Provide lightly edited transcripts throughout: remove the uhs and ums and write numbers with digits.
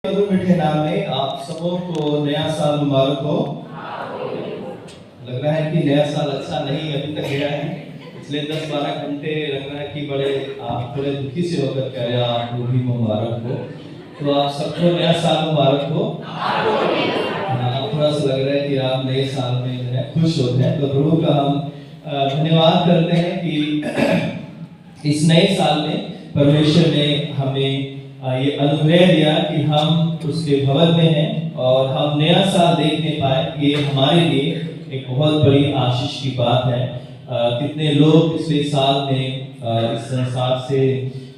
मधुर मीठे नाम में आप सबों को नया साल मुबारक हो। लग रहा है कि नया साल अच्छा नहीं अभी तक गया है। पिछले 10-12 घंटे लग रहा है कि बड़े आप थोड़े दुखी से होकर कह रहे आपको भी मुबारक हो। तो आप सबको नया साल मुबारक हो। थोड़ा सा लग रहा है कि आप नए साल में जो है खुश होते हैं। तो प्रभु का हम धन्यवाद करते हैं कि इस नए साल में परमेश्वर ने हमें ये अनुग्रह दिया कि हम उसके भवन में हैं और हम नया साल देखने पाए। ये हमारे लिए एक बहुत बड़ी आशीष की बात है। कितने लोग पिछले साल में इस संसार से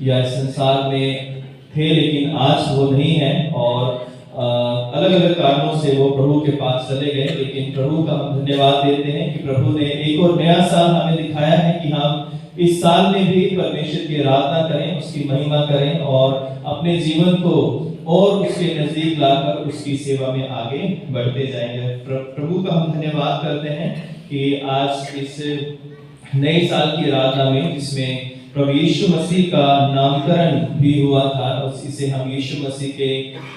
या इस संसार में थे लेकिन आज वो नहीं है और अलग अलग कारणों से वो प्रभु के पास चले गए। लेकिन प्रभु का हम धन्यवाद देते हैं कि प्रभु ने एक और नया साल हमें दिखाया है कि हम इस साल में भी परमेश्वर की आराधना करें, उसकी महिमा करें और अपने जीवन को और उसके नजदीक लाकर उसकी सेवा में आगे बढ़ते जाएंगे। प्रभु का हम धन्यवाद करते हैं कि आज इस नए साल की आराधना में जिसमें प्रभु यीशु मसीह का नामकरण भी हुआ था, इसे हम यीशु मसीह के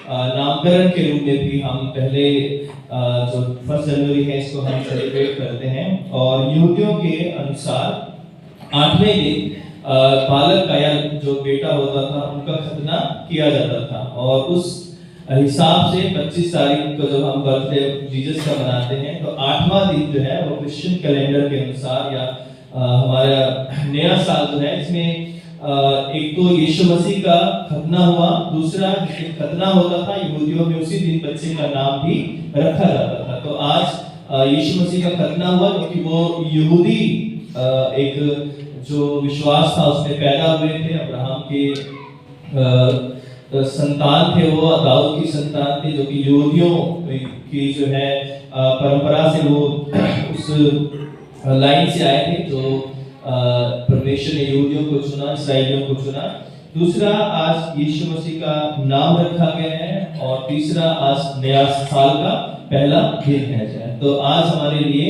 नामकरण के रूप में भी हम पहले जो 1 जनवरी है इसको हम सेलिब्रेट करते हैं। और यहूदियों के अनुसार 8वें दिन बालक का या जो बेटा होता था उनका खतना किया जाता था और उस हिसाब से 25 तारीख को जब हम बर्थडे जीसस का मनाते हैं तो 8वां दिन जो है वो क्रिश्चियन कैलेंडर के अनुसार या हमारा नया साल जो है इसमें एक तो यीशु मसीह का खतना हुआ, दूसरा खतना होता था यहूदियों में उसी दिन बच्चे का नाम भी रखा जाता था। तो आज यीशु मसीह का खतना हुआ क्योंकि वो यहूदी एक जो विश्वास था उसमें पैदा हुए थे। अब्राहम के संतान थे, वो दाऊद की संतान थे जो कि यहूदियों की जो है परंपरा से वो उस लाइन से आए थे जो परमेश्वर ने यहूदियों को चुना, इस्राएलियों को चुना। दूसरा आज यीशु मसीह का नाम रखा गया है और तीसरा आज नया साल का पहला दिन है। तो आज हमारे लिए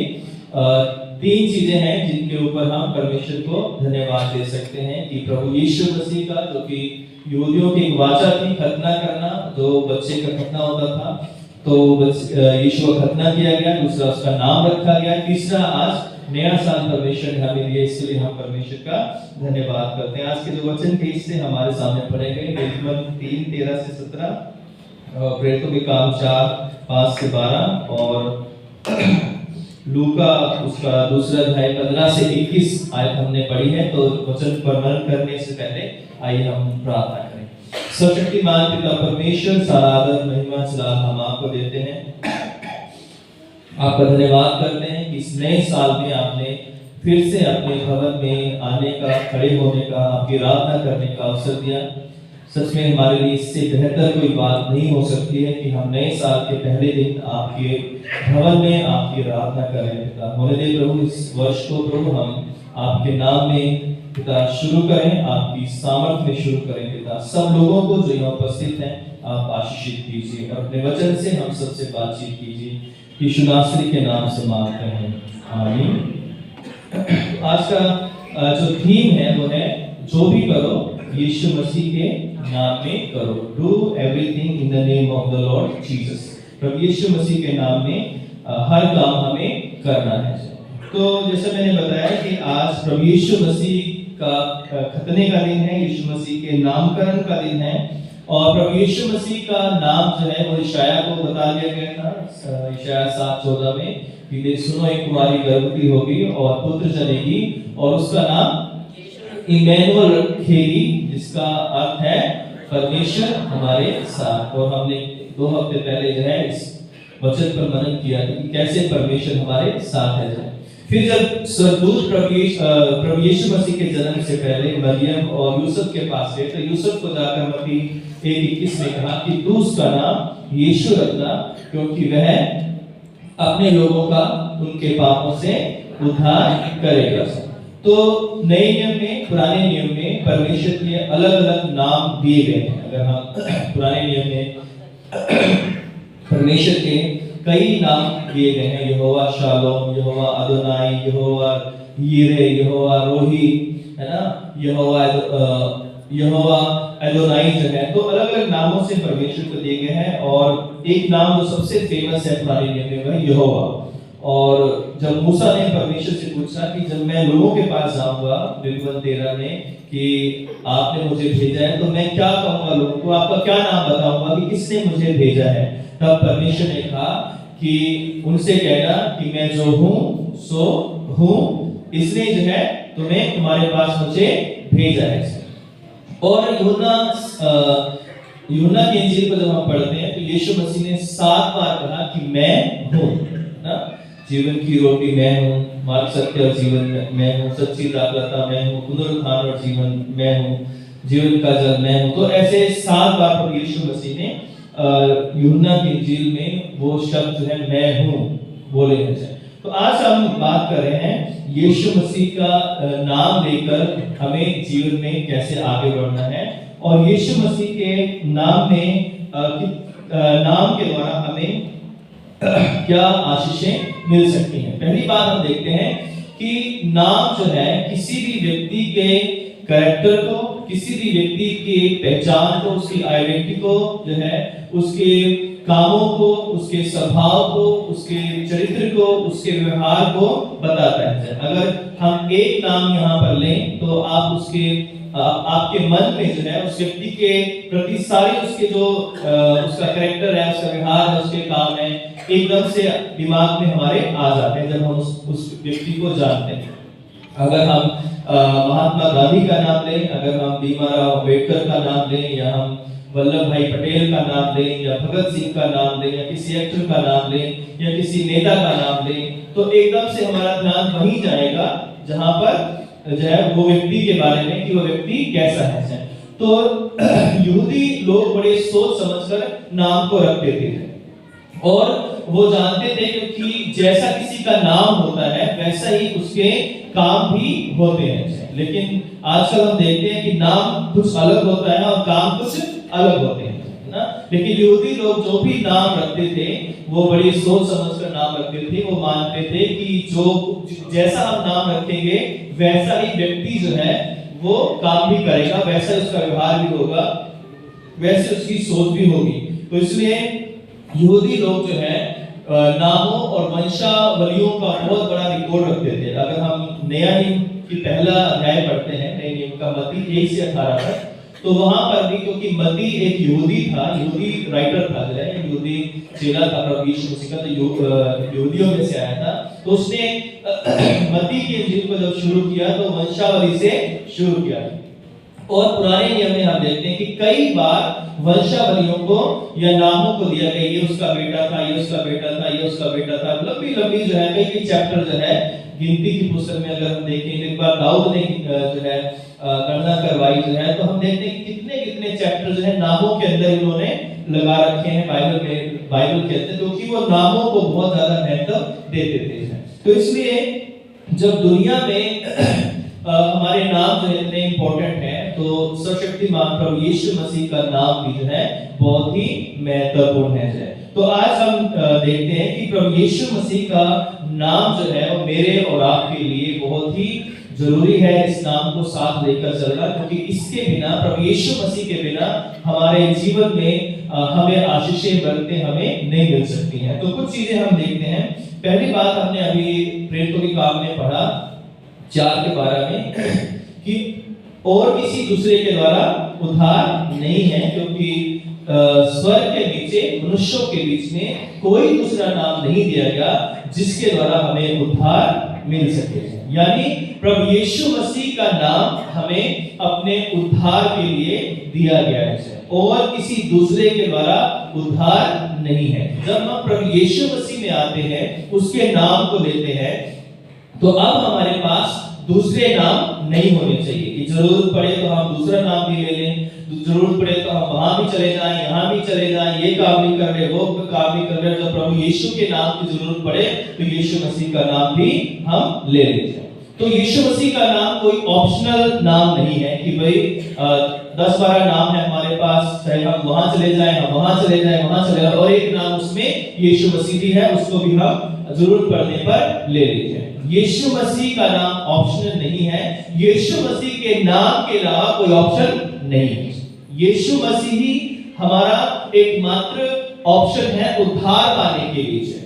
3 चीजें हैं जिनके ऊपर हम परमेश्वर को धन्यवाद दे सकते हैं कि प्रभु यीशु मसीह का जो कि यहूदियों की एक वाचा थी खतना करना, जो बच्चे का खतना होता था तो यीशु का खतना किया गया, दूसरा उसका नाम रखा गया, तीसरा आज नया साल परमेश्वर ने हमें दिया, इसलिए हम परमेश्वर का धन्यवाद करते हैं। आज के जो वचन के हिस्से हमारे सामने पढ़े गए नीतिमन 3:13 से 17, प्रेरितों के काम 4:5 से 12 और लूका उसका दूसरा अध्याय 15 से 21 आयत हमने पढ़ी है। तो वचन पर मनन करने से पहले आइए हम प्रार्थना करें। सर्वशक्तिमान पिता परमेश्वर, सारा आदर महिमा सलाम हम आपको देते हैं। आपका धन्यवाद करते हैं कि इस नए साल में आपने फिर से अपने भवन में आने का, खड़े होने का, आपकी आराधना करने का अवसर दिया। सच में हमारे लिए इससे बेहतर कोई बात नहीं हो सकती है कि हम नए साल के पहले दिन आपके भवन में आपकी आराधना करें। पिता होने दे प्रभु इस वर्ष को प्रभु हम आपके नाम में पिता शुरू करें, आपकी सामर्थ में शुरू करें। पिता सब लोगों को जो यहाँ उपस्थित हैं आप आशीषित कीजिए और अपने वचन से हम सबसे बातचीत कीजिए। यीशु नासरी के नाम से मांगते हैं, आमीन। आज का जो थीम है वो है जो भी करो यीशु मसीह के नाम में करो। Do everything in the name of the Lord Jesus. प्रभु यीशु मसीह के नाम में हर काम हमें करना है। तो जैसा मैंने बताया कि आज प्रभु यीशु मसीह का खतने का दिन है, यीशु मसीह के नामकरण का दिन है और प्रभु यीशु मसीह का नाम जो है वो यशायाह को बता दिया गया था यशायाह 7:14 में कि सुनो एक कुमारी गर्भवती होगी और पुत्र जनेगी और उसका नाम इमैनुअल रखेगी, जिसका अर्थ है परमेश्वर हमारे साथ। और हमने 2 हफ्ते पहले जो है इस वचन पर मनन किया कि कैसे परमेश्वर हमारे साथ है। फिर जब स्वर्गदूत प्रभु यीशु मसीह के जन्म से पहले मरियम और यूसुफ के पास गए तो यूसुफ को जाकर मत्ती 1:21 में कहा कि तू उसका नाम यीशु रखना क्योंकि वह अपने लोगों का उनके पापों से उद्धार करेगा। तो नए नियम में, पुराने नियम में परमेश्वर के अलग अलग नाम दिए गए हैं। अगर हम पुराने नियम में परमेश्वर के कई नाम दिए गए हैं, यहोवा शालोम, यहोवा अदोनाई, यहोवा यीरे, यहोवा रोही, है ना, यहोवा यहोवा, एडोनाई जो है, तो अलग अलग नामों से परमेश्वर को दिए गए हैं। और एक नाम जो सबसे फेमस है पुराने नियम में वह यहोवा। और जब मूसा ने परमेश्वर से पूछा कि जब मैं लोगों के पास जाऊंगा, बिलकुल 13 में, कि आपने मुझे भेजा है तो मैं क्या कहूंगा लोगों को, आपका क्या नाम बताऊंगा कि किसने मुझे भेजा है, तब परमेश्वर ने कहा कि उनसे कहना कि मैं जो हूं सो हूं, इसलिए जो है तुम्हें तुम्हारे पास मुझे भेजा है। और यूहन्ना की इंजील को जब हम पढ़ते हैं तो यीशु मसीह ने 7 बार कहा कि मैं हूं ना, जीवन की रोटी मैं हूं, मार्ग, सत्य और जीवन मैं हूं, सच्ची दाखलता मैं हूं, पुनरुत्थान और जीवन मैं हूं, जीवन का जल मैं हूं। तो ऐसे 7 बार प्रभु यीशु मसीह ने यूहन्ना की इंजील में वो शब्द जो है मैं हूं बोले हैं। तो आज हम बात कर रहे हैं यीशु मसीह का नाम लेकर हमें जीवन में कैसे आगे बढ़ना है, और यीशु मसीह के नाम में नाम के द्वारा हमें क्या आशीषें मिल सकती हैं। पहली बात हम देखते हैं कि नाम जो है किसी भी व्यक्ति के कैरेक्टर को, किसी भी व्यक्ति की पहचान को, उसकी आइडेंटिटी को जो है, उसके कामों को, उसके स्वभाव को, उसके चरित्र को, उसके व्यवहार को बताता है। अगर हम एक नाम यहाँ पर लें तो आप आपके मन में जो है उस व्यक्ति के प्रति सारे उसके जो उसका कैरेक्टर है, उसका व्यवहार है, उसके काम है, एकदम से दिमाग में हमारे आ जाते हैं जब हम उस व्यक्ति को जानते हैं। अगर हम महात्मा गांधी का नाम लें, अगर हम भीमराव अंबेडकर का नाम लें, या हम वल्लभ भाई पटेल का नाम लें, या भगत सिंह का नाम लें, या किसी एक्टर का नाम लें, या किसी नेता का नाम लें, तो एकदम से हमारा ध्यान वहीं जाएगा जहां पर जो है वो व्यक्ति के बारे में कि वो व्यक्ति कैसा है। तो यहूदी लोग बड़े सोच समझकर नाम को रखते थे, और वो जानते थे कि जैसा किसी का नाम होता है वैसा ही उसके काम भी होते हैं। लेकिन आजकल हम देखते हैं कि नाम कुछ अलग होता है और काम कुछ अलग होते हैं ना। लेकिन यहूदी लोग जो भी नाम रखते थे वो बड़ी सोच समझकर नाम रखते थे। वो मानते थे कि जो जैसा हम नाम रखेंगे वैसा ही व्यक्ति जो है वो काम भी करेगा, वैसा उसका व्यवहार भी होगा, वैसे उसकी सोच भी होगी। तो इसलिए यहूदी लोग जो है नामों और वंशावलियों का बहुत बड़ा रिकॉर्ड रखते थे। अगर हम नया नियम की पहला अध्याय पढ़ते हैं, नए नियम का मत्ती 1 से 18 तक, तो वहां पर भी, क्योंकि मत्ती एक यहूदी था, यहूदी राइटर था, जो है यहूदी चेला था प्रभु यीशु मसीह का, तो यहूदियों में से आया था, तो उसने मत्ती की इंजील को जब शुरू किया तो वंशावली से शुरू किया। और पुराने नियम में हम देखते हैं कि कई बार वंशावलियों को या नामों को दिया गया, ये उसका बेटा था, ये उसका बेटा था, ये उसका बेटा था, लंबी लंबी जो है कई चैप्टर जो है गिनती की पुस्तक में अगर हम देखें, एक बार दाऊद ने जो है गणना करवाई जो है, तो हम देखते हैं कितने कितने चैप्टर जो है नामों के अंदर इन्होंने लगा रखे हैं बाइबल के अंदर, क्योंकि वो नामों को बहुत ज्यादा महत्व देते थे। तो इसलिए जब दुनिया में हमारे नाम जो है इतने इंपॉर्टेंट है, तो सर्वशक्तिमान प्रभु यीशु मसीह का नाम भी जो है बहुत ही महत्वपूर्ण है। तो आज हम देखते हैं कि प्रभु यीशु मसीह का नाम जो है वो मेरे और आपके लिए बहुत ही जरूरी है इस नाम को साथ लेकर चलना, क्योंकि इसके बिना, प्रभु यीशु मसीह के बिना हमारे जीवन में हमें आशीषें बरकतें हमें नहीं मिल सकती हैं। तो कुछ चीजें हम देखते हैं। पहली बात हमने अभी प्रेरितों के काम में पढ़ा 4 के 12 में कि और किसी दूसरे के द्वारा उद्धार नहीं है, क्योंकि स्वर्ग के नीचे मनुष्यों के बीच में कोई दूसरा नाम नहीं दिया गया जिसके द्वारा हमें उद्धार मिल सके। यानी प्रभु यीशु मसीह का नाम हमें अपने उद्धार के लिए दिया गया है, और किसी दूसरे के द्वारा उद्धार नहीं है। जब हम प्रभु यीशु मसीह में आते हैं, उसके नाम को लेते हैं, तो अब हमारे पास दूसरे नाम नहीं होने चाहिए कि जरूरत पड़े तो हम दूसरा नाम भी ले लें, जरूरत पड़े तो हम वहां भी चले जाएं, यहाँ भी चले जाएं, ये काम नहीं कर रहे, वो काम नहीं कर रहे। जब प्रभु यीशु के नाम की जरूरत पड़े तो यीशु मसीह का नाम भी हम ले लेते हैं। तो यीशु मसीह का नाम कोई ऑप्शनल नाम नहीं है कि भाई 10-12 नाम है हमारे पास, चाहे हम वहां चले जाएं, हम वहां चले जाएं, वहां चले जाएं, और एक नाम उसमें यीशु मसीह भी है, उसको भी हम जरूरत पड़ने पर ले लेते हैं। यीशु मसीह का नाम ऑप्शनल नहीं है। यीशु मसीह के नाम के अलावा कोई ऑप्शन नहीं। यीशु मसीह ही हमारा एकमात्र ऑप्शन है उद्धार पाने के लिए।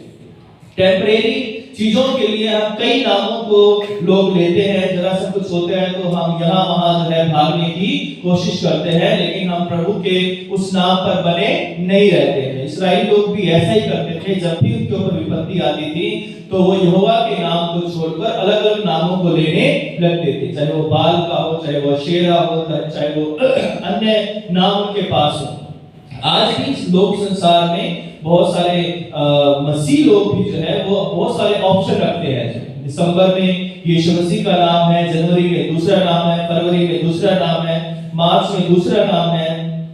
टेम्परेरी चीजों के लिए हम कई नामों को लोग लेते हैं, जरा सा कुछ होता है तो हम यहाँ वहां जो है भागने की कोशिश करते हैं, लेकिन हम प्रभु के उस नाम पर बने नहीं रहते हैं। इस्राएली लोग भी ऐसा ही करते थे, जब भी उनके ऊपर विपत्ति आती थी तो वो यहोवा के नाम को छोड़कर अलग अलग नामों को लेने लगते थे, चाहे वो बाल का हो, चाहे वो शेरा हो, चाहे वो अन्य नाम उनके पास हो। आज भी लोग संसार में बहुत सारे मसीह लोग भी जो है वो बहुत सारे ऑप्शन रखते हैं। दिसंबर में यीशु मसीह का नाम है, जनवरी में दूसरा नाम है, फरवरी में दूसरा नाम है, मार्च में दूसरा नाम है,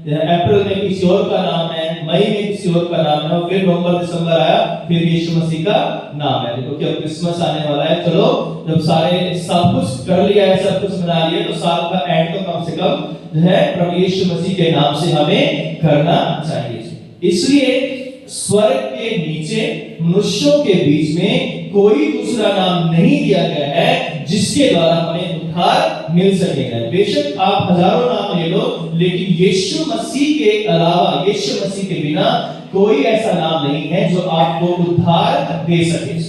अप्रैल में किसी और का नाम है, मई में किसी और का नाम है, और फिर नवंबर दिसंबर आया फिर यीशु मसीह का नाम है। देखो कि अब क्रिसमस आने वाला है, चलो जब सारे सब कुछ कर लिया है, सब कुछ मना लिया, तो साल का एंड तो कम से कम जो है प्रभु यीशु मसीह के नाम से हमें करना चाहिए। इसलिए स्वर्ग के नीचे मनुष्यों के बीच में कोई दूसरा नाम नहीं दिया गया है जिसके द्वारा हमें उद्धार मिल सकेगा। बेशक आप हजारों नाम ले लो, लेकिन यीशु मसीह के अलावा, यीशु मसीह के बिना कोई ऐसा नाम नहीं है जो आपको उद्धार दे सके।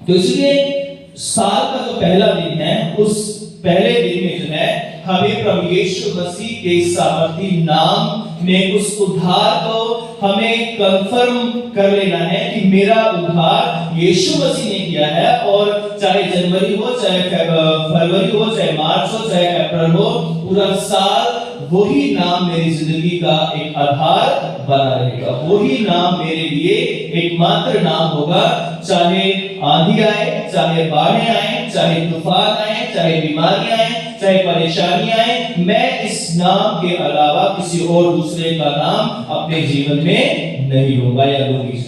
तो इसलिए साल का जो पहला दिन है, उस पहले दिन में जो है हमें प्रभु यीशु मसीह के सामर्थी नाम में उस उद्धार को हमें कंफर्म कर लेना है कि मेरा उद्धार यीशु मसीह ने किया है, और चाहे जनवरी हो, चाहे फरवरी हो, चाहे मार्च हो, चाहे अप्रैल हो, पूरा साल वही नाम मेरी जिंदगी का एक आधार बना रहेगा। वही नाम मेरे लिए एकमात्र नाम होगा। चाहे आंधी आए, चाहे बाढ़ें आए, चाहे तूफान आए, चाहे बीमारियां आए, चाहे परेशानियां आए, मैं इस नाम के अलावा किसी और दूसरे का नाम अपने जीवन में नहीं लूंगा या लूंगी।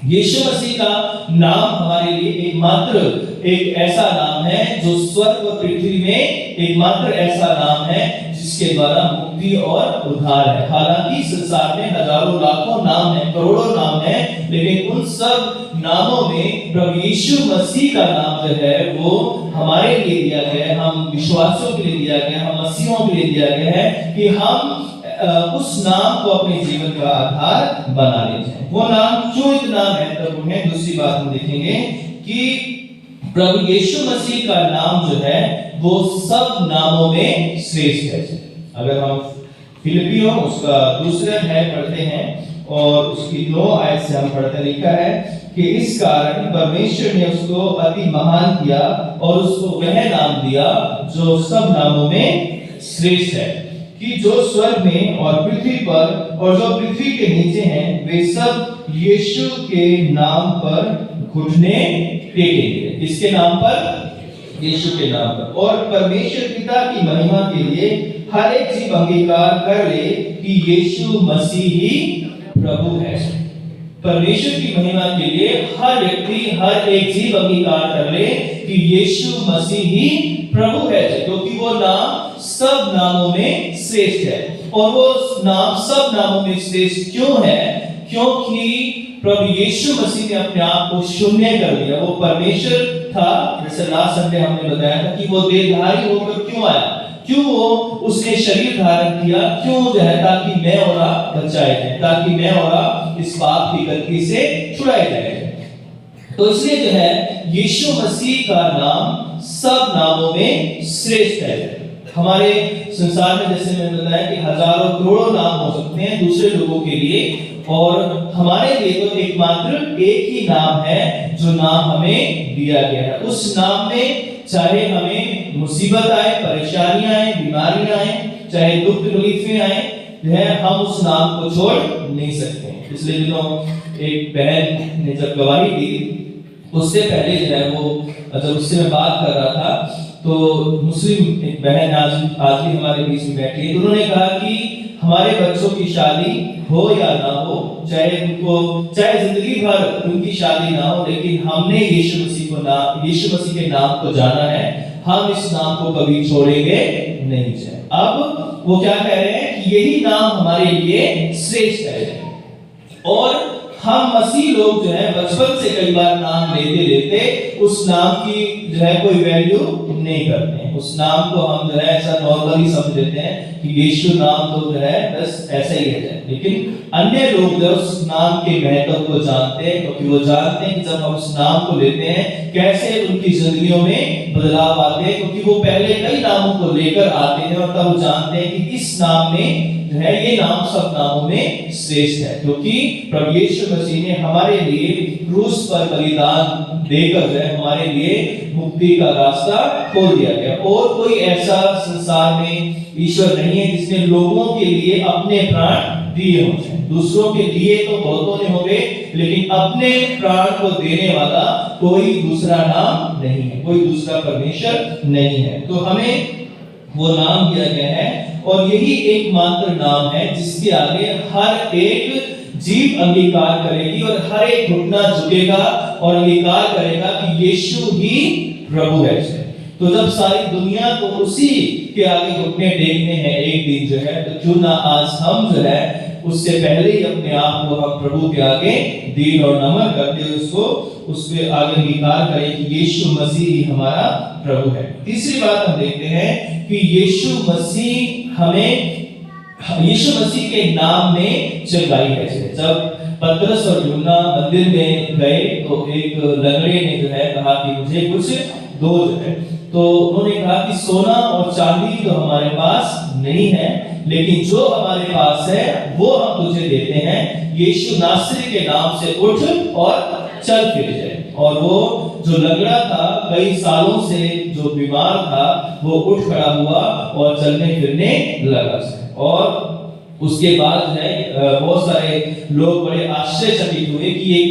यीशु मसीह का नाम हमारे लिए एकमात्र एक ऐसा नाम है जो स्वर्ग और पृथ्वी में एकमात्र ऐसा नाम है जिसके द्वारा मुक्ति और उद्धार है। हालांकि संसार में हजारों लाखों नाम हैं, करोड़ों नाम हैं, लेकिन उन सब नामों में प्रभु यीशु मसीह का नाम जो है वो हमारे लिए दिया गया है, हम विश्वासियों के लिए दिया गया है, हम मसीहों के लिए दिया गया है कि हम उस नाम को अपने जीवन का आधार बना लेते हैं। वो नाम क्यों इतना महत्वपूर्ण है, दूसरी बात हम देखेंगे कि प्रभु यीशु मसीह का नाम जो है वो सब नामों में श्रेष्ठ है। अगर हम फिलिपियों उसका दूसरा अध्याय पढ़ते हैं और उसकी 9 आयत से हम पढ़ते, लिखा है कि इस कारण परमेश्वर ने उसको अति महान किया और उसको वह नाम दिया जो सब नामों में श्रेष्ठ है, कि जो स्वर्ग में और पृथ्वी पर और जो पृथ्वी के नीचे हैं वे सब यीशु के नाम पर घुटने टेकेंगे। किसके नाम पर? यीशु के नाम पर। और परमेश्वर पिता की महिमा के लिए हर एक जीव अंगीकार कर ले कि यीशु मसीह ही प्रभु है। परमेश्वर की महिमा के लिए हर व्यक्ति, हर एक जीव अंगीकार कर ले कि यीशु मसीह ही प्रभु है, क्योंकि वो नाम सब नामों में श्रेष्ठ है। और वो नाम सब नामों में श्रेष्ठ क्यों है? क्योंकि प्रभु यीशु मसीह ने अपने आप को शून्य कर दिया। वो परमेश्वर था, जैसे लास्ट संडे हमने बताया था कि वो देहधारी होकर क्यों आया, क्यों वो उसने शरीर धारण किया, क्यों जो है ताकि मैं और आप बचाए जाए, ताकि मैं और आप इस पाप की गंदगी से छुड़ाए जाए। तो इसलिए जो है यीशु मसीह का नाम सब नामों में श्रेष्ठ है। हमारे संसार में जैसे मैंने बताया कि हजारों करोड़ों नाम हो सकते हैं दूसरे लोगों के लिए, और हमारे लिए तो एकमात्र एक ही नाम है जो नाम हमें दिया गया है। उस नाम में चाहे हमें मुसीबत आए, परेशानियां आए, बीमारियां आए, चाहे दुख तकलीफें आए, हम उस नाम को छोड़ नहीं सकते। पिछले दिनों एक बहन ने जब गवाही दी, उससे पहले जो है वो जब उससे मैं बात कर रहा था तो मुस्लिम एक बहन आज भी हमारे बीच में बैठी है। तो उन्होंने कहा कि हमारे बच्चों की शादी हो या ना हो, चाहे जिंदगी भर उनकी शादी ना हो, लेकिन हमने यीशु मसीह के नाम को जाना है, हम इस नाम को कभी छोड़ेंगे नहीं। चाहिए अब वो क्या कह रहे हैं कि यही नाम हमारे लिए श्रेष्ठ है, और हम मसीह लोग जो है बचपन से कई बार नाम लेते लेते उस नाम की जो है कोई वैल्यू नहीं करते हैं। उस नाम को हम जो है ऐसा नॉर्मली समझ लेते हैं कि यीशु नाम तो जो है बस ऐसा ही है। लेकिन अन्य लोग जो उस नाम के महत्व को जानते हैं, क्योंकि वो जानते हैं कि जब हम उस नाम को लेते हैं कैसे उनकी जिंदगियों में बदलाव आते हैं, क्योंकि वो पहले कई नामों को लेकर आते हैं और तब वो जानते हैं कि इस नाम में जो है ये नाम सब नामों में श्रेष्ठ है, क्योंकि प्रभु यीशु मसीह ने हमारे लिए क्रूस पर बलिदान देकर जो है हमारे लिए मुक्ति का रास्ता खोल दिया गया। और कोई ऐसा संसार में ईश्वर नहीं है जिसने लोगों के लिए अपने प्राण दिए हों। दूसरों के लिए तो बहुतों ने होंगे, लेकिन अपने प्राण को देने वाला कोई दूसरा नाम नहीं है, कोई दूसरा परमेश्वर नहीं है। तो हमें वो नाम दिया गया है और यही एकमात्र नाम है जिसके आगे हर एक जीव अंगीकार करेगी और हर एक घुटना झुकेगा और अंगीकार करेगा कि यीशु ही प्रभु है। तो जब सारी दुनिया को उसी के आगे घुटने टेकने हैं एक दिन जो है, तो क्यों ना आज हम जो है उससे पहले ही अपने आप को हम प्रभु के आगे दीन और नमन करते हुए उसके आगे अंगीकार करें कि यीशु मसीह ही हमारा प्रभु है। तीसरी बात हम देखते हैं कि यीशु मसीह के नाम में चंगाई है। जब पतरस और यूहन्ना मंदिर में गए तो एक लंगड़े ने जो है कहा कि मुझे कुछ दो जो है, तो उन्होंने कहा कि सोना और चांदी तो हमारे पास नहीं है, लेकिन जो हमारे पास है वो हम तुझे देते हैं। यीशु नासरी के नाम से उठ और चल फिर जाए। और वो जो लंगड़ा था कई सालों से जो बीमार था वो उठ खड़ा हुआ और चलने फिरने लगा। और उसके बाद है बहुत सारे लोग बड़े आश्चर्यचकित हुए कि ये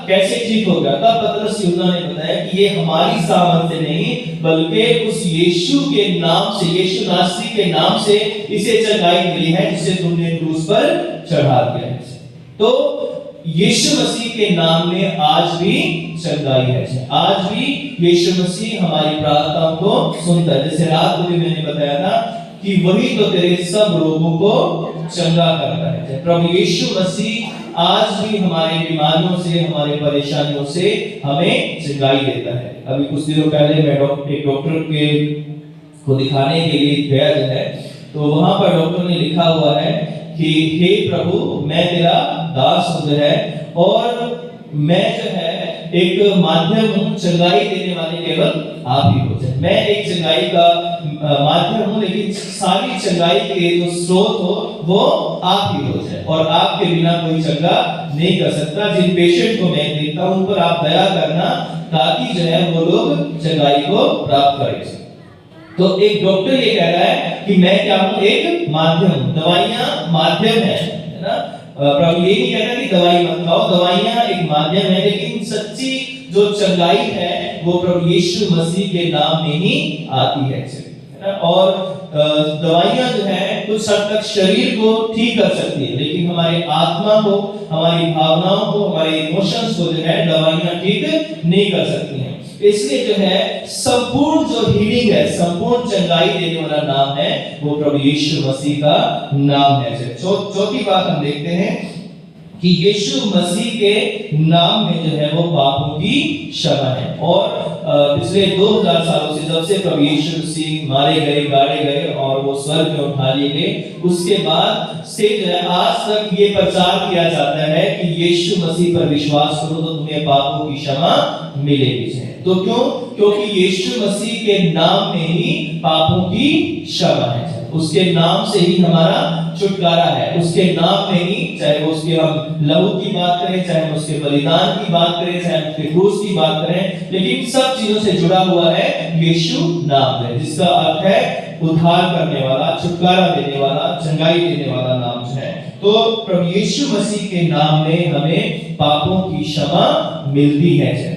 कैसे ठीक हो गया। तब पतरस यूहन्ना ने बताया कि ये हमारी सामर्थ से नहीं, बल्कि उस यीशु के नाम से, यीशु नासरी के नाम से इसे चंगाई मिली है जिसे तुमने क्रूस पर चढ़ा दिया है। तो यीशु मसीह के नाम में आज भी चंगाई है। आज भी यीशु मसीह हमारी प्रार्थनाओं को सुनता है। जैसे रात को भी मैंने बताया था कि वही तो तेरे सब रोगों को चंगा करता है। प्रभु यीशु मसीह आज भी हमारे बीमारियों से, हमारे परेशानियों से हमें चंगाई देता है। अभी कुछ दिनों पहले मैं एक डॉक्टर को दिखाने के लिए गया जो है, तो वहां पर डॉक्टर ने लिखा हुआ है कि हे प्रभु, मैं तेरा दास हूं जो है, और मैं जो है एक माध्यम हूं, चंगाई देने वाले केवल आप ही हो। मैं एक चंगाई का माध्यम हूं, लेकिन सारी चंगाई के जो स्रोत हो वो आप ही हो जाए, और आपके बिना कोई चंगा नहीं कर सकता। जिन पेशेंट को मैं देखता हूं उन पर आप दया करना, ताकि जो है वो लोग चंगाई को प्राप्त करें। तो एक डॉक्टर ये कह रहा है कि मैं क्या हूं, एक माध्यम। दवाइयां माध्यम है ना। प्रभु ये नहीं कहता कि दवाई मत खाओ, दवाइयां एक माध्यम है, लेकिन सच्ची जो चंगाई है वो प्रभु यीशु मसीह के नाम में ही आती है। और दवाइयां जो है कुछ हद तक शरीर को ठीक कर सकती है, लेकिन हमारे आत्मा को, हमारी भावनाओं को, हमारे इमोशंस को जो है दवाइयां ठीक नहीं कर सकती हैं। इसलिए जो है संपूर्ण जो हीलिंग है, संपूर्ण चंगाई देने वाला नाम है वो प्रभु यीशु मसीह का नाम है। चौथी बात हम देखते हैं कि यीशु मसीह के नाम में जो है वो पापों की क्षमा है। और पिछले 2000 सालों से जब से प्रभु यीशु मसीह मारे गए, गाड़े गए और वो स्वर्ग में उठा लिए गए, उसके बाद से जो है आज तक ये प्रचार किया जाता है कि यीशु मसीह पर विश्वास करो तो तुम्हें पापों की क्षमा मिलेगी। तो क्यों? क्योंकि यीशु मसीह के नाम में ही पापों की क्षमा है। उसके नाम से ही हमारा छुटकारा है। उसके नाम में ही, चाहे वो उसके हम लहू की बात करें, चाहे हम उसके बलिदान की बात करें, चाहे हम उसके क्रूस की बात करें, लेकिन सब चीजों से जुड़ा हुआ है यीशु नाम है, जिसका अर्थ है उद्धार करने वाला, छुटकारा देने वाला, चंगाई देने वाला नाम है। तो प्रभु यीशु मसीह के नाम में हमें पापों की क्षमा मिलती है।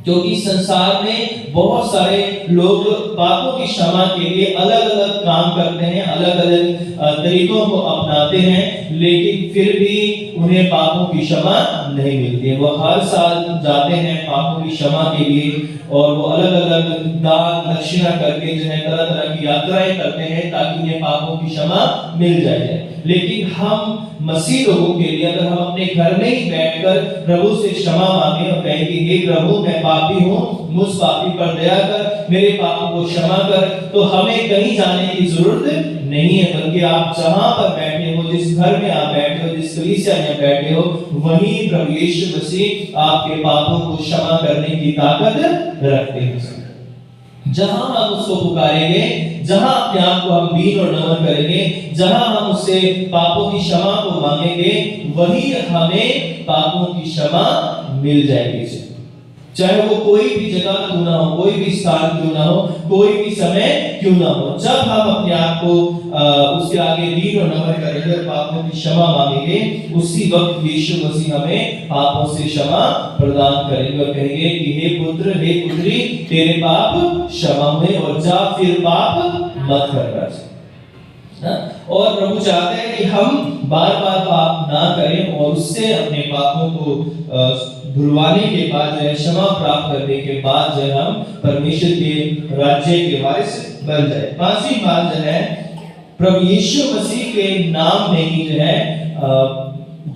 क्योंकि संसार में बहुत सारे लोग पापों की क्षमा के लिए अलग-अलग काम करते हैं, अलग-अलग तरीकों को अपनाते हैं, लेकिन फिर भी उन्हें पापों की क्षमा नहीं मिलती है। वो हर साल जाते हैं पापों की क्षमा के लिए, और वो अलग-अलग दान दक्षिणा करके जो है तरह-तरह की यात्राएं करते हैं ताकि उन्हें पापों की क्षमा मिल जाए। लेकिन हम मसीह लोगों के लिए अगर हम अपने घर में ही बैठकर प्रभु से क्षमा मांगे और कहें कि हे प्रभु मैं पापी हूँ, मुझ पापी पर दया कर, मेरे पापों को क्षमा कर, तो हमें कहीं जाने की जरूरत नहीं है, बल्कि आप जहां पर बैठे हो, जिस घर में आप बैठे हो, जिस कलीसिया में बैठे हो, वहीं प्रभु यीशु मसीह आपके पापों को क्षमा करने की ताकत रखते हैं। जहां हम उसको पुकारेंगे, जहां अपने आप को हम दीन और नम्र करेंगे, जहां हम उससे पापों की क्षमा को मांगेंगे, वहीं हमें पापों की क्षमा मिल जाएगी। चाहे वो कोई भी जगह क्यों ना हो, कोई भी स्थान क्यों ना हो, कोई भी समय क्यों ना हो, जब हम अपने आप को उसके आगे दीन और नम्र करेंगे और पापों की क्षमा मांगेंगे, उसी वक्त यीशु मसीह हमें पापों से क्षमा प्रदान करेंगे और कहेंगे कि हे पुत्र, हे पुत्री, तेरे पाप क्षमा हुए और जा फिर पाप मत कर। और प्रभु चाहते हैं कि हम बार बार पाप ना करें और उससे अपने पापों को धुलवाने के बाद जो है, क्षमा प्राप्त करने के बाद जो है, हम परमेश्वर के राज्य के वारिस बन जाए। पांचवी बात जो है, प्रभु यीशु मसीह के नाम में ही जो है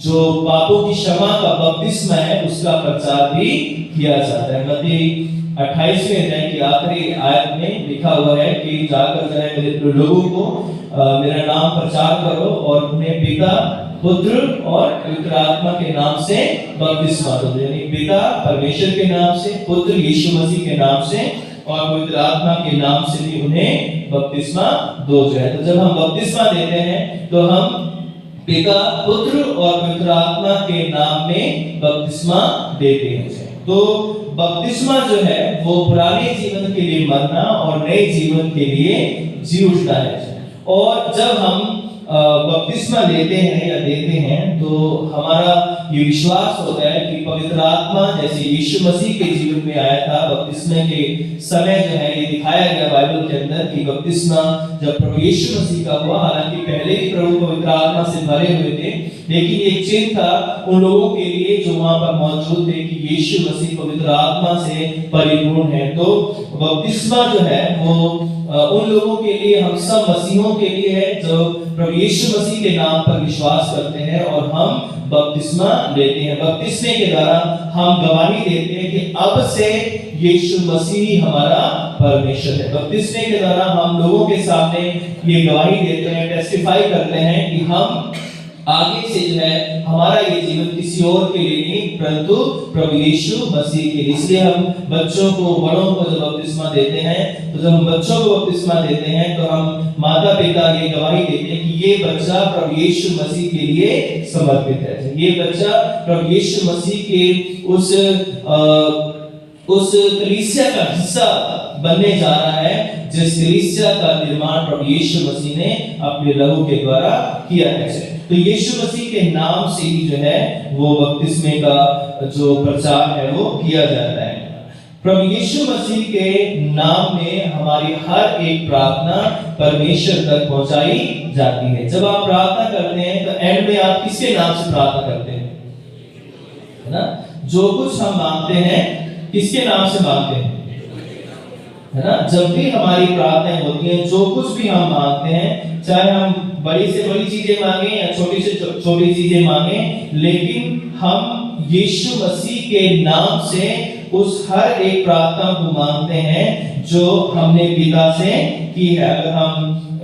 जो पापों की क्षमा का बपतिस्मा है उसका प्रचार भी किया जाता है। मत्ती 28वें अध्याय की आखिरी आयत में लिखा हुआ है कि जाकर जो है मेरे लोगों को मेरा नाम प्रचार करो और उन्हें पिता, पुत्र और पवित्र आत्मा के नाम से बपतिस्मा दो। यानी पिता परमेश्वर के नाम से, पुत्र यीशु मसीह के नाम से और पवित्र आत्मा के नाम से भी उन्हें बपतिस्मा दो जो है। तो जब हम बपतिस्मा देते हैं तो हम पिता, पुत्र और पवित्र आत्मा के नाम में बपतिस्मा देते हैं। तो बपतिस्मा जो है वो पुराने जीवन के लिए मरना और नए जीवन के लिए जी उठना है। और जब हम बपतिस्मा लेते हैं या देते हैं तो हमारा ये विश्वास होता है कि पवित्र आत्मा जैसे यीशु मसीह के जीवन में आया था, बपतिस्मा के समय जो है ये दिखाया गया बाइबल के अंदर कि बपतिस्मा जब प्रभु यीशु मसीह का हुआ, हालांकि पहले ही प्रभु पवित्र आत्मा से भरे हुए थे, लेकिन एक चिन्ह था उन लोगों के लिए जो वहां पर मौजूद थे कि यीशु मसीह पवित्र आत्मा से परिपूर्ण है। तो बपतिस्मा जो है वो उन लोगों के लिए, हम सब मसीहों के लिए है जो प्रभु यीशु मसीह के नाम पर विश्वास करते हैं और हम बपतिस्मा लेते हैं। बपतिस्मे के द्वारा हम गवाही देते हैं कि अब से यीशु मसीह हमारा परमेश्वर है। बपतिस्मे के द्वारा हम लोगों के सामने ये गवाही देते हैं, टेस्टिफाई करते हैं कि हम आगे से जो है हमारा ये जीवन किसी और के लिए नहीं परंतु प्रभु यीशु मसीह के लिए। इसलिए हम बच्चों को, बड़ों को जब बपतिस्मा देते हैं, तो जब हम बच्चों को बपतिस्मा देते हैं तो हम माता पिता ये गवाही देते हैं कि ये बच्चा प्रभु यीशु मसीह के लिए समर्पित है। ये बच्चा प्रभु यीशु मसीह के उस कलीसिया का हिस्सा बनने जा रहा है जिस कलीसिया का निर्माण प्रभु यीशु मसीह ने अपने लहू के द्वारा किया है। तो यीशु मसीह के नाम से ही जो है वो बपतिस्मे का जो प्रचार है वो किया जाता है। प्रभु यीशु मसीह के नाम में हमारी हर एक प्रार्थना परमेश्वर तक पहुंचाई जाती है। जब आप प्रार्थना करते हैं तो एंड में आप किसके नाम से प्रार्थना करते हैं? है ना? जो कुछ हम मांगते हैं किसके नाम से मांगते हैं? है ना? जब भी हमारी प्रार्थनाएं होती हैं, जो कुछ भी हम मांगते हैं, चाहे हम बड़ी से बड़ी चीजें मांगे या छोटी से छोटी चीजें मांगे, लेकिन हम यीशु मसीह के नाम से उस हर एक प्रार्थना को मांगते हैं जो हमने पिता से की है। अगर हम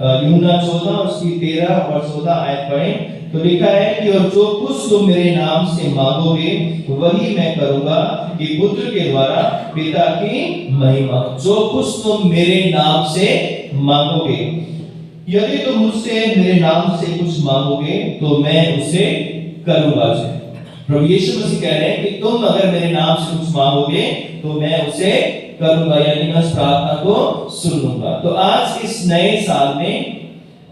यूहन्ना 14 उसकी 13 और 14 आयत पढ़ें तो लिखा है कि और जो कुछ तुम मेरे नाम से मांगोगे वही मैं करूंगा कि पुत्र के द्वारा पिता की महिमा। जो कुछ तुम मेरे नाम से मांगोगे, यदि तुम मुझसे मेरे नाम से कुछ मांगोगे तो मैं उसे करूंगा। प्रभु यीशु मसीह कह रहे हैं कि तुम अगर मेरे नाम से कुछ मांगोगे तो मैं उसे करूंगा, यानी मैं उस प्रार्थना को सुन लूंगा। तो आज इस नए साल में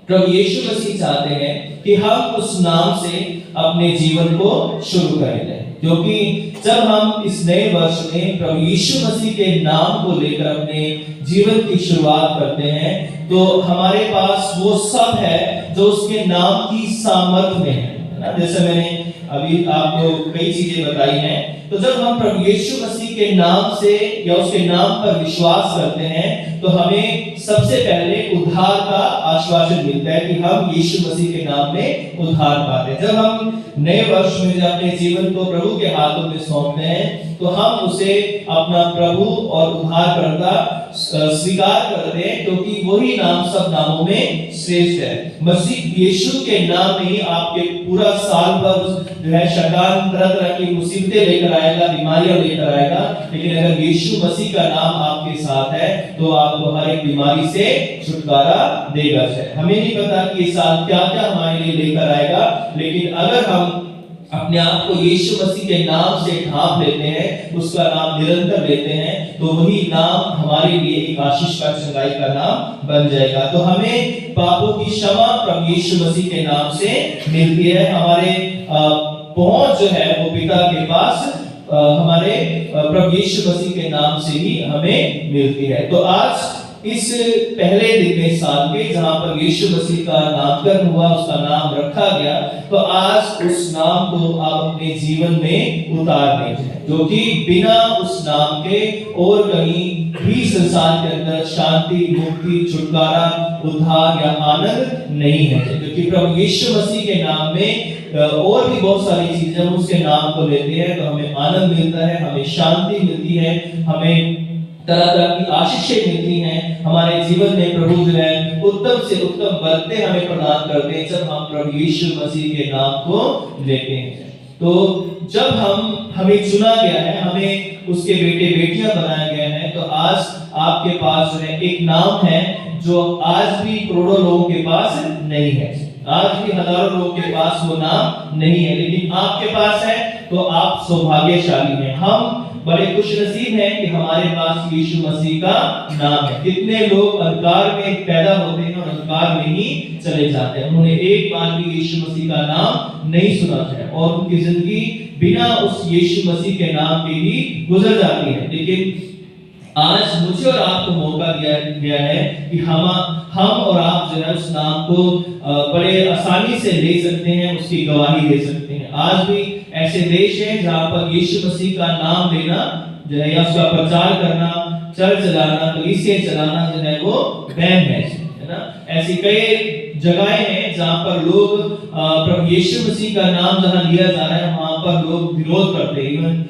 प्रभु यीशु मसीह चाहते हैं कि हम उस नाम से अपने जीवन को शुरू करें, क्योंकि जब हम इस नए वर्ष में प्रभु यीशु मसीह के नाम को लेकर अपने जीवन की शुरुआत करते हैं तो हमारे पास वो सब है जो उसके नाम की सामर्थ्य में है ना। जैसे मैंने अभी आपको कई चीजें बताई हैं तो जब हम प्रभु यीशु मसीह के नाम से या उसके नाम पर विश्वास करते हैं तो हमें सबसे पहले उद्धार का आश्वासन मिलता है कि हम यीशु मसीह के नाम में उद्धार पाते हैं। जब हम नए वर्ष में अपने जीवन को प्रभु के हाथों में सौंपते हैं तो हम उसे अपना प्रभु और उद्धारकर्ता स्वीकार करते हैं, क्योंकि वही नाम सब नामों में श्रेष्ठ है। मसीह यीशु के नाम में ही आपके पूरा साल भर जो है शैतान तरह तरह की मुसीबतें लेकर आएगा, बीमारियां लेकर आएगा, लेकिन अगर यीशु मसीह का नाम आपके साथ है तो आपको हर एक बीमारी से छुटकारा देगा। हमें नहीं पता कि ये साल क्या क्या हमारे लिए लेकर आएगा, लेकिन अगर हम अपने आप को यीशु मसीह के नाम से ढांप लेते हैं, उसका नाम निरंतर लेते हैं, तो वही नाम हमारे लिए एक आशीष का चंगाई का नाम बन जाएगा। तो हमें पापों की क्षमा प्रभु यीशु मसीह के नाम से मिलती है। हमारे पहुंच जो है वो पिता के पास हमारे प्रभु यीशु मसीह के नाम से ही हमें मिलती है। तो आज इस पहले दिन में साल के जहां पर यीशु मसीह का नामकरण हुआ, उसका नाम रखा गया, तो आज उस नाम को आप अपने जीवन में उतार दीजिए, जो कि बिना उस नाम के और कहीं भी संसार के अंदर शांति, मुक्ति, छुटकारा, उद्धार या आनंद नहीं है। क्योंकि प्रभु यीशु मसीह के नाम में और भी बहुत सारी चीजें, हम उसके नाम को लेते हैं तो हमें आनंद मिलता है, हमें शांति मिलती है, हमें तरह तरह की आशीषें मिलती हैं। हमारे जीवन में प्रभु जो है उत्तम से उत्तम बरकतें हमें प्रदान करते हैं जब हम प्रभु यीशु मसीह के नाम को लेते हैं। तो जब हमें चुना गया है, हमें उसके बेटे बेटियां बनाया गया है, तो आज आपके पास जो है एक नाम है जो आज भी करोड़ों लोगों के पास नहीं है, आज भी हजारों लोगों के पास वो नाम नहीं है, लेकिन आपके पास है तो आप सौभाग्यशाली हैं। हम बड़े खुशनसीब हैं कि हमारे पास यीशु मसीह का नाम है। कितने लोग अंधकार में पैदा होते हैं और अंधकार में ही चले जाते हैं, उन्होंने एक बार भी यीशु मसीह का नाम नहीं सुना है और उनकी जिंदगी बिना उस यीशु मसीह के नाम के ही गुजर जाती है। लेकिन आज मुझे और आपको मौका दिया गया है कि हम और आप जो है उस नाम को बड़े आसानी से ले सकते हैं, उसकी गवाही दे सकते हैं। आज भी ऐसे देश हैं जहां पर यीशु मसीह का नाम लेना जो है या उसका प्रचार करना, चर्च चलाना, कलीसिया चलाना जो है वो बैन है ना। ऐसी कई जगहें हैं जहां पर लोग प्रभु यीशु मसीह का नाम जहां लिया जा रहा है वहां पर लोग विरोध करते हैं। इवन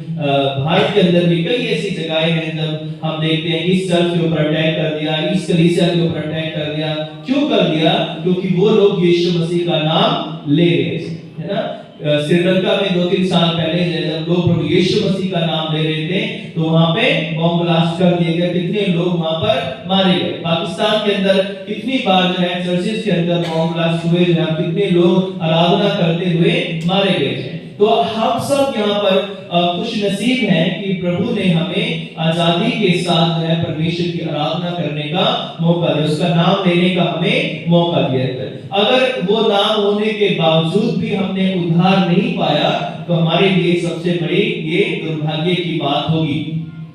भारत के अंदर भी कई ऐसी जगहें हैं जब हम देखते हैं इस चर्च के ऊपर अटैक कर दिया, इस कलीसिया के ऊपर अटैक कर दिया। क्यों कर दिया? क्योंकि वो लोग यीशु मसीह का नाम ले रहे थे, है ना। श्रीलंका में 2-3 साल पहले जब लोग प्रभु यीशु मसीह का नाम ले रहे थे तो वहां पे बम ब्लास्ट कर दिए गए, कितने लोग वहां पर मारे गए। पाकिस्तान के अंदर कितनी बार जो है चर्चेस के अंदर बम ब्लास्ट हुए, जो है कितने लोग आराधना करते हुए मारे गए थे। तो हम सब यहाँ पर खुश नसीब हैं कि प्रभु ने हमें आजादी के साथ जो है परमेश्वर की आराधना करने का मौका दिया, उसका नाम लेने का हमें मौका दिया है। अगर वो नाम होने के बावजूद भी हमने उद्धार नहीं पाया तो हमारे लिए सबसे बड़ी ये दुर्भाग्य की बात होगी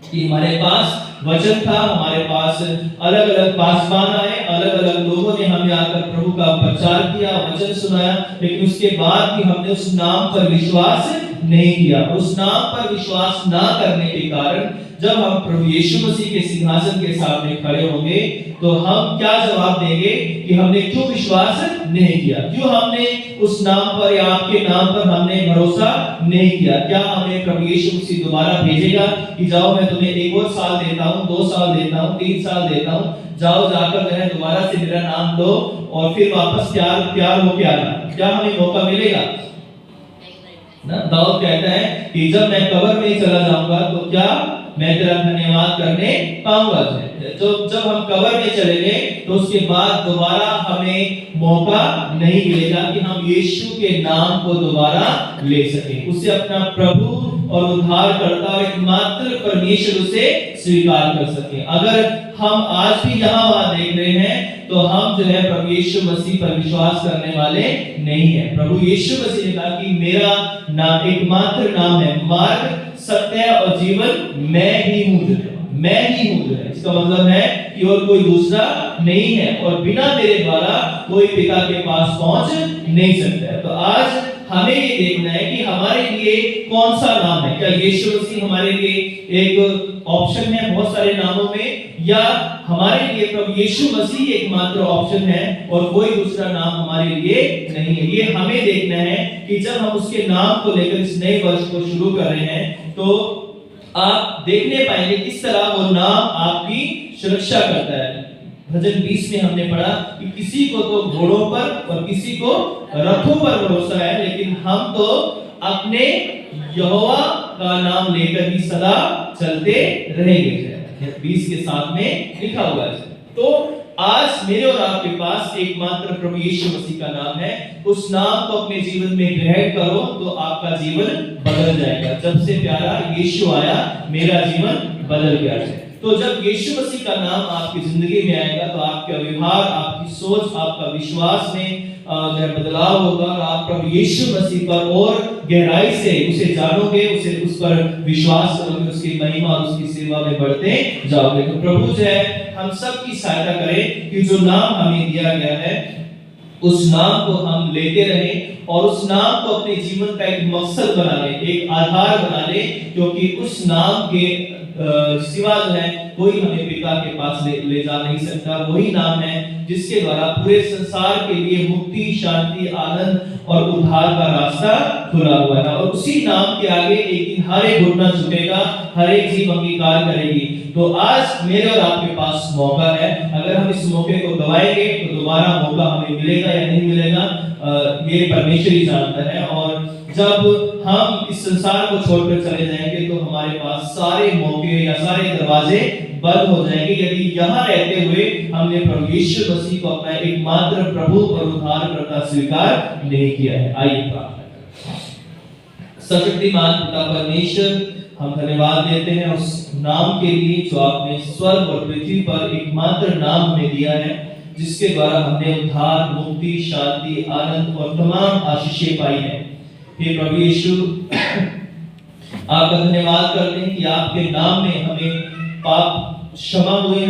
कि हमारे पास वचन था, हमारे पास अलग अलग पासवान आए, अलग अलग लोगों ने हमें आकर प्रभु का प्रचार किया, वचन सुनाया, लेकिन उसके बाद भी हमने उस नाम पर विश्वास नहीं किया। उस नाम पर विश्वास ना करने के कारण जब हम प्रभु यीशु मसीह के सिंहासन के सामने खड़े होंगे तो हम क्या जवाब देंगे कि हमने क्यों विश्वास नहीं किया, क्यों हमने उस नाम पर या आपके नाम पर हमने भरोसा नहीं किया। क्या हमें प्रभु यीशु मसीह दोबारा भेजेगा कि जाओ मैं तुम्हें 1 और साल देता हूँ, 2 साल देता हूँ, 3 साल देता हूँ, जाओ जाकर जो है दोबारा से मेरा नाम लो और फिर वापस तैयार होके आना? क्या हमें मौका मिलेगा ना? दाऊद कहता है कि जब मैं कब्र में चला जाऊंगा तो क्या मैं तेरा धन्यवाद करने पाऊंगा। तो जब हम कब्र में चलेंगे तो उसके बाद दोबारा हमें मौका नहीं मिलेगा कि हम यीशु के नाम को दोबारा ले सकें, उसे अपना प्रभु और उद्धारकर्ता और एकमात्र परमेश्वर उसे स्वीकार कर सकें। अगर हम आज भी यहाँ वहां देख रहे हैं तो हम जो है प्रभु यीशु मसीह पर विश्वास करने वाले नहीं है। प्रभु यीशु मसीह ने कहा कि मेरा नाम एकमात्र नाम है, मार्ग, सत्य और जीवन मैं ही हूँ जो है, मैं ही हूँ जो है। इसका मतलब है कि और कोई दूसरा नहीं है और बिना मेरे द्वारा कोई पिता के पास पहुंच नहीं सकता है। तो आज हमें ये देखना है कि हमारे लिए कौन सा नाम है। क्या यीशु मसीह हमारे लिए एक ऑप्शन है बहुत सारे नामों में, या हमारे लिए प्रभु यीशु मसीह एकमात्र ऑप्शन है और कोई दूसरा नाम हमारे लिए नहीं है। ये हमें देखना है कि जब हम उसके नाम को लेकर इस नए वर्ष को शुरू कर रहे हैं तो आप देखने पाएंगे किस तरह वो नाम आपकी सुरक्षा करता है। भजन 20 में हमने पढ़ा कि किसी को तो घोड़ों पर और किसी को रथों पर भरोसा है, लेकिन हम तो अपने यहोवा का नाम लेकर ही सदा चलते रहेंगे। 20 के साथ में लिखा हुआ है। तो आज मेरे और आपके पास एकमात्र प्रभु यीशु मसीह का नाम है। उस नाम को अपने जीवन में ग्रहण करो तो आपका जीवन बदल जाएगा। जब से प्यारा यीशु आया मेरा जीवन बदल गया है। तो जब यीशु मसीह का नाम आपकी जिंदगी में आएगा तो आपका व्यवहार, आपकी सोच, आपका विश्वास में बदलाव होगा और आप प्रभु यीशु मसीह पर और गहराई से उसे जानोगे, उसे उस पर विश्वास करोगे, उसकी महिमा और उसकी सेवा में बढ़ते जाओगे। तो प्रभु जो है हम सब की सहायता करे कि जो नाम हमें दिया गया है उस नाम को हम लेते रहें और उस नाम को अपने जीवन का एक मकसद बना ले, एक आधार बना ले, क्योंकि उस नाम के सिवा जो है कोई हमें पिता के पास ले जा नहीं सकता। वही नाम है जिसके द्वारा पूरे संसार के लिए मुक्ति, शांति, आनंद और उद्धार का रास्ता खुला हुआ है। और उसी नाम के आगे एक दिन हर एक घुटना झुकेगा, हर एक जीभ अंगीकार करेगी। तो आज मेरे और आपके पास मौका है। अगर हम इस मौके को गवाएंगे तो दोबारा मौका हमें मिलेगा या नहीं मिलेगा ये परमेश्वर ही जानता है। और जब हम इस संसार को छोड़कर चले जाएंगे तो हमारे पास सारे मौके या सारे दरवाजे बंद हो जाएंगे यदि यहाँ रहते हुए हमने प्रभु यीशु मसीह को अपना एकमात्र प्रभु और उद्धारकर्ता स्वीकार नहीं किया है। आइए प्रार्थना करें। सर्वशक्तिमान पिता परमेश्वर, हम धन्यवाद देते हैं उस नाम के लिए जो आपने स्वर्ग और पृथ्वी पर एकमात्र नाम हमें दिया है, जिसके द्वारा हमने उद्धार, मुक्ति, शांति, आनंद और तमाम आशीषें पाई हैं। हे प्रभु यीशु, आपका धन्यवाद करते हैं कि आपके नाम में हमें पाप क्षमा हुए,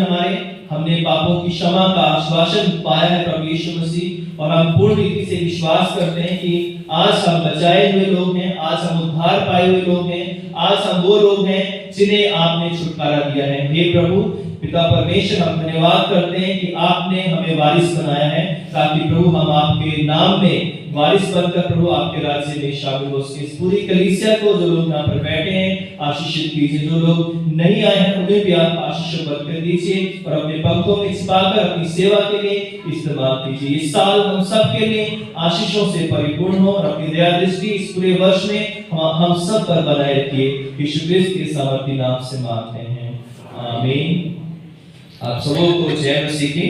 हमने पापों की क्षमा का आश्वासन पाया है प्रभु यीशु मसीह। और हम पूर्ण रीति से विश्वास करते हैं कि आज हम बचाए हुए लोग हैं, आज हम उद्धार पाए हुए लोग हैं, आज हम वो लोग हैं जिन्हें आपने छुटकारा दिया है। हे प्रभु पिता परमेश्वर, हम धन्यवाद करते हैं कि आपने हमें वारिस बनाया है, ताकि प्रभु हम आपके नाम में वारिस बनकर प्रभु आपके राज्य में शामिल हो सके। इस पूरी कलीसिया को, जो लोग यहाँ पर बैठे हैं, आशीषित कीजिए। जो लोग नहीं आए हैं उन्हें भी आप आशीष बरकत दीजिए और अपने पंखों में छिपाकर अपनी सेवा के लिए इस्तेमाल कीजिए। इस साल हम सब के लिए आशीषों से परिपूर्ण हो और अपनी दया दृष्टि इस पूरे वर्ष में हम सब पर बनाए रखिए। यीशु क्रिस्त के सामर्थी नाम से मांगते हैं, आमीन। आप सबों को जय मसीह की।